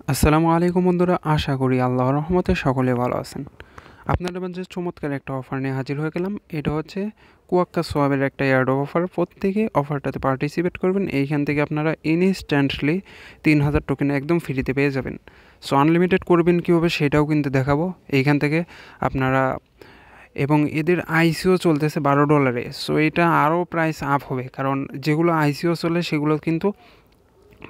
আসসালামু আলাইকুম বন্ধুরা, আশা করি আল্লাহর রহমতে সকলে ভালো আছেন। আপনাদের মাঝে চমৎকার একটা অফার নিয়ে হাজির হয়ে গেলাম। এটা হচ্ছে কুয়াক্কা সোয়াবের একটা এয়ারড্রপ অফার। প্রত্যেকে অফারটাতে পার্টিসিপেট করবেন। এইখান থেকে আপনারা ইনস্ট্যান্টলি 3000 টোকেন একদম ফ্রিতে পেয়ে যাবেন। সো আনলিমিটেড করবেন কীভাবে সেটাও কিন্তু দেখাবো এইখান থেকে আপনারা। এবং এদের আইসিও চলতেছে $12। সো এটা আরও প্রাইস আপ হবে, কারণ যেগুলো আইসিও চলে সেগুলো কিন্তু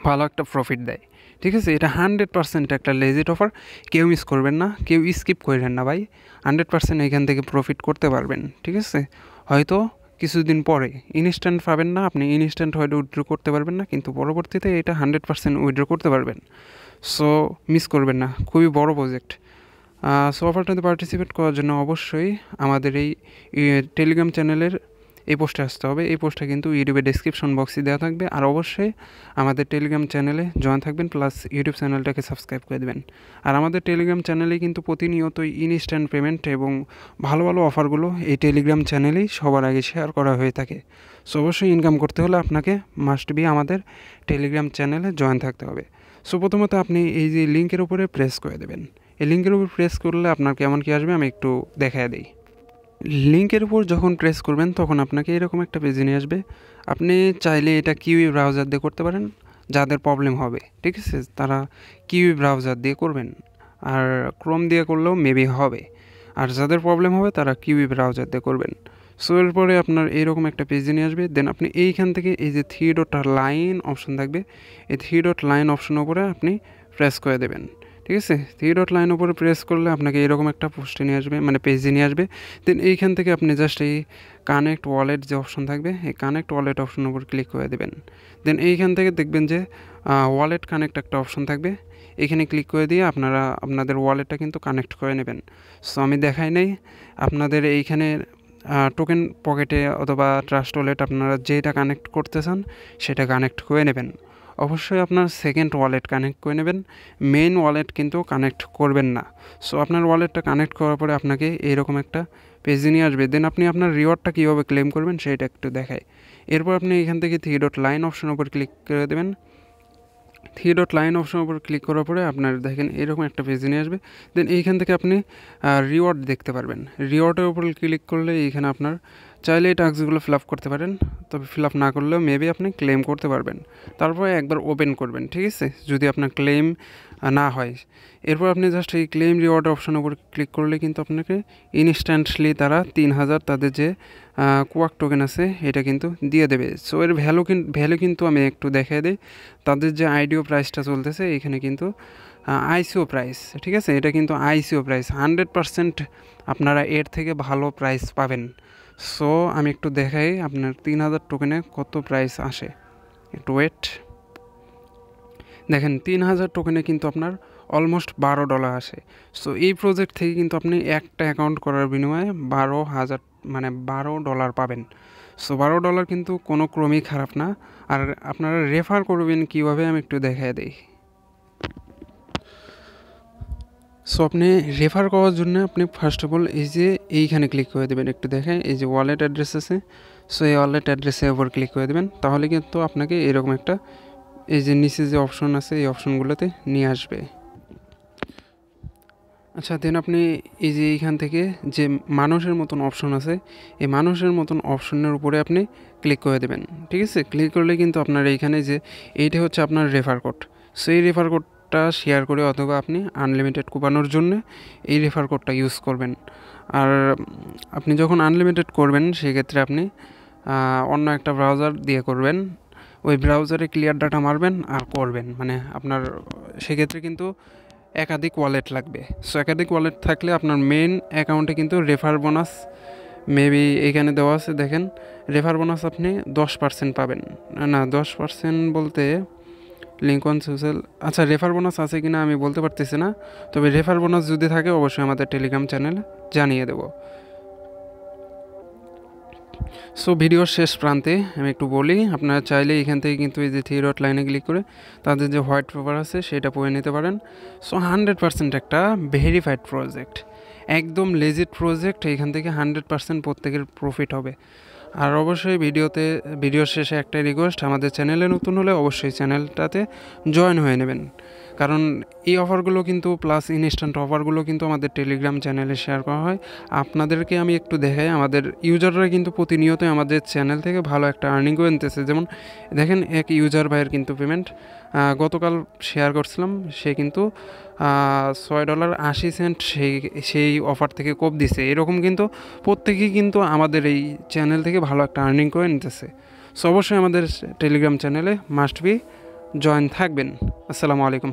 ভালো একটা প্রফিট দেয়। ঠিক আছে, এটা 100% একটা লেজিট অফার। কেউ মিস করবেন না, কেউ স্কিপ করেন না ভাই। 100% এখান থেকে প্রফিট করতে পারবেন। ঠিক আছে, হয়তো কিছুদিন পরে ইনস্ট্যান্ট পাবেন না, আপনি ইনস্ট্যান্ট হয়তো উইথড্র করতে পারবেন না, কিন্তু পরবর্তীতে এটা 100% উইথড্র করতে পারবেন। সো মিস করবেন না, খুবই বড় প্রজেক্ট। সো অফারটাতে পার্টিসিপেট করার জন্য অবশ্যই আমাদের এই টেলিগ্রাম চ্যানেলের এই পোস্টে আসতে হবে। এই পোস্টটা কিন্তু ইউটিউবের ডেসক্রিপশন বক্সে দেওয়া থাকবে। আর অবশ্যই আমাদের টেলিগ্রাম চ্যানেলে জয়েন থাকবেন, প্লাস ইউটিউব চ্যানেলটাকে সাবস্ক্রাইব করে দেবেন। আর আমাদের টেলিগ্রাম চ্যানেলে কিন্তু প্রতিনিয়তই ইনস্ট্যান্ট পেমেন্ট এবং ভালো ভালো অফারগুলো এই টেলিগ্রাম চ্যানেলেই সবার আগে শেয়ার করা হয়ে থাকে। সো অবশ্যই ইনকাম করতে হলে আপনাকে মাস্ট বি আমাদের টেলিগ্রাম চ্যানেলে জয়েন থাকতে হবে। সো প্রথমত আপনি এই যে লিঙ্কের উপরে প্রেস করে দেবেন। এই লিঙ্কের উপর প্রেস করলে আপনার কেমন কী আসবে আমি একটু দেখায় দিই। লিঙ্কের উপর যখন প্রেস করবেন তখন আপনাকে এরকম একটা পেজে নিয়ে আসবে। আপনি চাইলে এটা কিউই ব্রাউজার দিয়ে করতে পারেন। যাদের প্রবলেম হবে, ঠিক আছে, তারা কিউই ব্রাউজার দিয়ে করবেন। আর ক্রোম দিয়ে করলেও মেবি হবে। আর যাদের প্রবলেম হবে তারা কিউই ব্রাউজার দিয়ে করবেন। সো এরপরে আপনার এইরকম একটা পেজে নিয়ে আসবে। দেন আপনি এইখান থেকে এই যে 3 ডট লাইন অপশন থাকবে, এই 3 ডট লাইন অপশনের উপরে আপনি প্রেস করে দেবেন। ঠিক আছে, 3 ডট লাইন উপরে প্রেস করলে আপনাকে এরকম একটা পোস্টে নিয়ে আসবে, মানে পেজে নিয়ে আসবে। দেন এইখান থেকে আপনি জাস্ট এই কানেক্ট ওয়ালেট যে অপশন থাকবে, এই কানেক্ট ওয়ালেট অপশনের উপর ক্লিক করে দেবেন। দেন এইখান থেকে দেখবেন যে ওয়ালেট কানেক্ট একটা অপশন থাকবে, এখানে ক্লিক করে দিয়ে আপনারা আপনাদের ওয়ালেটটা কিন্তু কানেক্ট করে নেবেন। সো আমি দেখাই নেই, আপনাদের এইখানে টোকেন পকেটে অথবা ট্রাস্ট ওয়ালেট আপনারা যেটা কানেক্ট করতে চান সেটা কানেক্ট করে নেবেন। অবশ্যই আপনার সেকেন্ড ওয়ালেট কানেক্ট করে নেবেন, মেইন ওয়ালেট কিন্তু কানেক্ট করবেন না। সো আপনার ওয়ালেটটা কানেক্ট করার পরে আপনাকে এরকম একটা পেজে নিয়ে আসবে। দেন আপনি আপনার রিওয়ার্ডটা কীভাবে ক্লেম করবেন সেটা একটু দেখায়। এরপর আপনি এখান থেকে 3 ডট লাইন অপশনের উপর ক্লিক করে দেবেন। 3 ডট লাইন অপশনের উপর ক্লিক করার পরে আপনার দেখেন এরকম একটা পেজে নিয়ে আসবে। দেন এইখান থেকে আপনি রিওয়ার্ড দেখতে পারবেন। রিওয়ার্ডের উপর ক্লিক করলে এইখানে আপনার চাইলে এই টাস্কগুলো ফিল আপ করতে পারেন, তবে ফিল আপ না করলেও মেবি আপনি ক্লেম করতে পারবেন। তারপরে একবার ওপেন করবেন, ঠিক আছে, যদি আপনার ক্লেম না হয়। এরপর আপনি জাস্ট এই ক্লেম রিওয়ার্ড অপশনের উপর ক্লিক করলে কিন্তু আপনাকে ইনস্ট্যান্টলি তারা 3000 তাদের যে কোয়াক টোকেন আছে এটা কিন্তু দিয়ে দেবে। সো এর ভ্যালু কিন্তু আমি একটু দেখাই দিই। তাদের যে আইডিও প্রাইসটা চলতেছে এখানে কিন্তু আইসিও প্রাইস, ঠিক আছে, এটা কিন্তু আইসিও প্রাইস 100% আপনারা এর থেকে ভালো প্রাইস পাবেন। সো আমি একটু দেখাই আপনার 3000 টোকেনে কত প্রাইস আসে, একটু ওয়েট। দেখেন 3000 টোকেনে কিন্তু আপনার অলমোস্ট $12 আসে। সো এই প্রজেক্ট থেকে কিন্তু আপনি একটা অ্যাকাউন্ট করার বিনিময়ে 12,000 মানে $12 পাবেন। সো $12 কিন্তু কোনো ক্রমেই খারাপ না। আর আপনারা রেফার করবেন কীভাবে আমি একটু দেখায় দিই। সো আপনি রেফার করার জন্য আপনি ফার্স্ট অফ অল এই যে এইখানে ক্লিক করে দেবেন, একটু দেখেন এই যে ওয়ালেট অ্যাড্রেস আছে। সো এই ওয়ালেট অ্যাড্রেসের উপর ক্লিক করে দেবেন, তাহলে কিন্তু আপনাকে এরকম একটা এই যে নিচে যে অপশন আছে এই অপশনগুলোতে নিয়ে আসবে। আচ্ছা, দেন আপনি এই যে এইখান থেকে যে মানুষের মতন অপশন আছে, এই মানুষের মতন অপশনের উপরে আপনি ক্লিক করে দেবেন। ঠিক আছে, ক্লিক করলে কিন্তু আপনার এইখানে যে এইটা হচ্ছে আপনার রেফার কোড। সো এই রেফার কোডটা শেয়ার করে অথবা আপনি আনলিমিটেড কুপানোর জন্য এই রেফার কোডটা ইউজ করবেন। আর আপনি যখন আনলিমিটেড করবেন সেক্ষেত্রে আপনি অন্য একটা ব্রাউজার দিয়ে করবেন। ওই ব্রাউজারে ক্লিয়ার ডাটা মারবেন আর করবেন, মানে আপনার সেক্ষেত্রে কিন্তু একাধিক ওয়ালেট লাগবে। সো একাধিক ওয়ালেট থাকলে আপনার মেন অ্যাকাউন্টে কিন্তু রেফার বোনাস মেবি এখানে দেওয়া আছে, দেখেন রেফার বোনাস আপনি 10% পাবেন। না 10% বলতে লিঙ্কন সোশ্যাল, আচ্ছা রেফার বোনাস আছে কি না আমি বলতে পারতেছি না, তবে রেফার বোনাস যদি থাকে অবশ্যই আমাদের টেলিগ্রাম চ্যানেলে জানিয়ে দেবো। সো ভিডিওর শেষ প্রান্তে আমি একটু বলি, আপনারা চাইলে এখান থেকে কিন্তু এই যে 3 ডট লাইনে ক্লিক করে তাদের যে হোয়াইট পেপার আছে সেটা পড়ে নিতে পারেন। সো 100% একটা ভেরিফাইড প্রজেক্ট, একদম লেজিট প্রজেক্ট। এখান থেকে 100% প্রত্যেকের প্রফিট হবে। আর অবশ্যই ভিডিওর শেষে একটা রিকোয়েস্ট, আমাদের চ্যানেলে নতুন হলে অবশ্যই চ্যানেলটাতে জয়েন হয়ে নেবেন, কারণ এই অফারগুলো কিন্তু প্লাস ইনস্ট্যান্ট অফারগুলো কিন্তু আমাদের টেলিগ্রাম চ্যানেলে শেয়ার করা হয়। আপনাদেরকে আমি একটু দেখাই, আমাদের ইউজাররা কিন্তু প্রতিনিয়তই আমাদের চ্যানেল থেকে ভালো একটা আর্নিং করে নিতেছে। যেমন দেখেন এক ইউজার ভাইয়ের কিন্তু পেমেন্ট গতকাল শেয়ার করছিলাম, সে কিন্তু $6.80 সেই অফার থেকে কোপ দিছে। এরকম কিন্তু প্রত্যেকেই কিন্তু আমাদের এই চ্যানেল থেকে ভালো একটা আর্নিং করে নিতেছে। সো অবশ্যই আমাদের টেলিগ্রাম চ্যানেলে মাস্ট বি জয়েন থাকবেন। আসসালামু আলাইকুম।